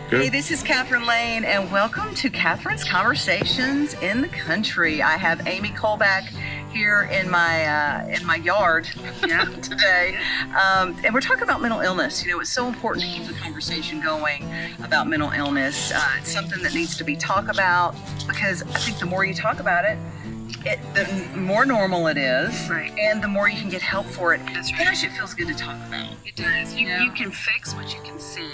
Good. Hey, this is Catherine Lane, and welcome to Catherine's Conversations in the Country. I have Amy Kulbok here in my yard today, and we're talking about mental illness. You know, it's so important to keep the conversation going about mental illness. It's something that needs to be talked about, because I think the more you talk about it, the more normal it is, right, and the more you can get help for it. That's right. Gosh, it feels good to talk about. It does. You can fix what you can see,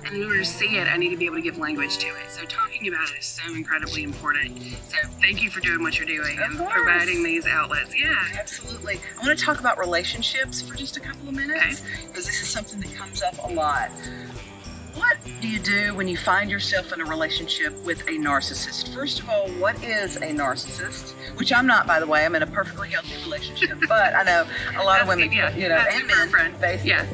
and in order to see it, I need to be able to give language to it. So talking about it is so incredibly important. So thank you for doing what you're doing and providing these outlets. Yeah, absolutely. I want to talk about relationships for just a couple of minutes, because this is something that comes up a lot. What do you do when you find yourself in a relationship with a narcissist? First of all, what is a narcissist? Which I'm not, by the way. I'm in a perfectly healthy relationship, but I know a lot of women, and men, basically. Yeah.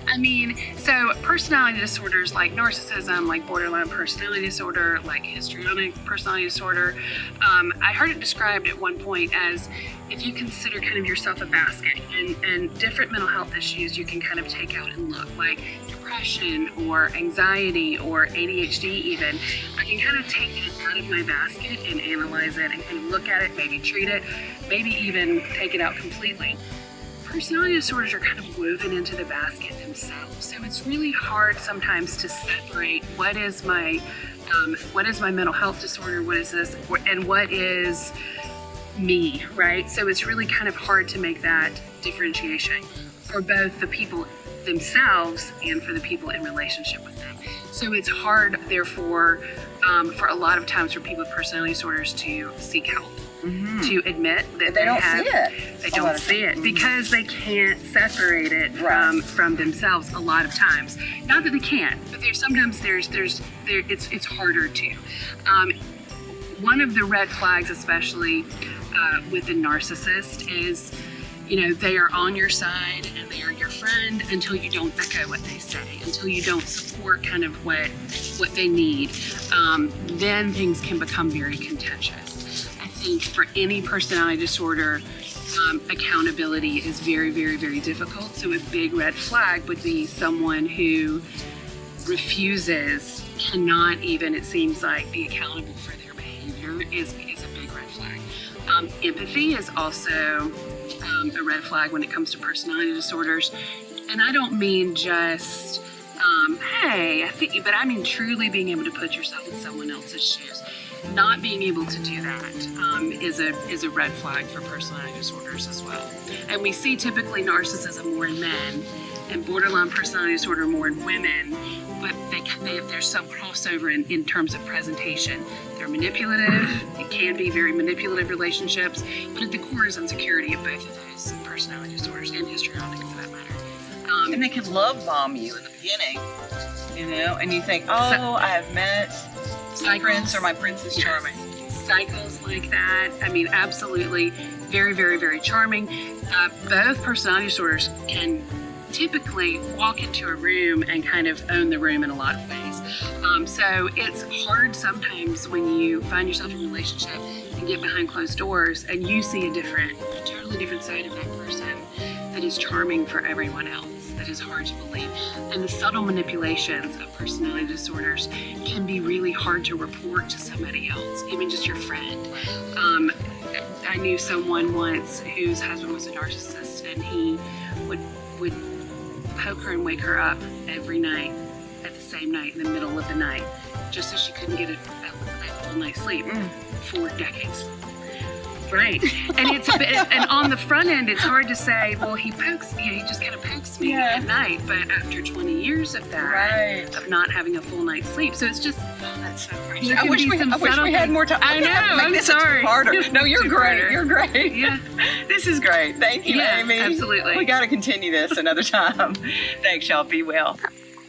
I mean, so personality disorders like narcissism, like borderline personality disorder, like histrionic personality disorder, I heard it described at one point as if you consider kind of yourself a basket, and different mental health issues you can kind of take out and look, like depression or anxiety or ADHD even. I can kind of take it out of my basket and analyze it and kind of look at it, maybe treat it, maybe even take it out completely. Personality disorders are kind of woven into the basket themselves, so it's really hard sometimes to separate what is my mental health disorder, what is this, and what is me, right? So it's really kind of hard to make that differentiation for both the people themselves and for the people in relationship with them. So it's hard, therefore, for a lot of times for people with personality disorders to seek help. Mm-hmm. To admit that they don't see it. They don't see it because they can't separate it from themselves a lot of times. Not that they can't, but it's harder to. One of the red flags, especially with a narcissist, is they are on your side and they are your friend until you don't echo what they say, until you don't support kind of what they need. Then things can become very contentious. I think for any personality disorder, accountability is very, very, very difficult. So a big red flag would be someone who refuses, cannot even, it seems like, be accountable for their behavior is a big red flag. Empathy is also a red flag when it comes to personality disorders. And I don't mean just, hey, I think, but I mean truly being able to put yourself in someone else's shoes. Not being able to do that is a red flag for personality disorders as well. And we see typically narcissism more in men and borderline personality disorder more in women, but there's some crossover in terms of presentation. They're manipulative. It can be very manipulative relationships, but at the core is insecurity of both of those personality disorders and histrionic for that matter. And they can love bomb you in the beginning, and you think, I have met my prince or my princess charming. Cycles like that. I mean, absolutely. Very, very, very charming. Both personality disorders can typically walk into a room and kind of own the room in a lot of ways. So it's hard sometimes when you find yourself in a relationship and get behind closed doors and you see a totally different side of that person that is charming for everyone else. That is hard to believe. And the subtle manipulations of personality disorders can be really hard to report to somebody else, even just your friend. I knew someone once whose husband was a narcissist, and he would poke her and wake her up every night at the same night in the middle of the night, just so she couldn't get a full night's sleep for decades. Right, and and on the front end, it's hard to say, well, he just kind of pokes me at night, but after 20 years of that, of not having a full night's sleep, so it's just, that's so crazy. I wish we had more time. I know, I'm sorry. Harder. No, you're great. Harder. You're great. Yeah. This is great. Thank you, Amy. Absolutely. We got to continue this another time. Thanks, y'all. Be well.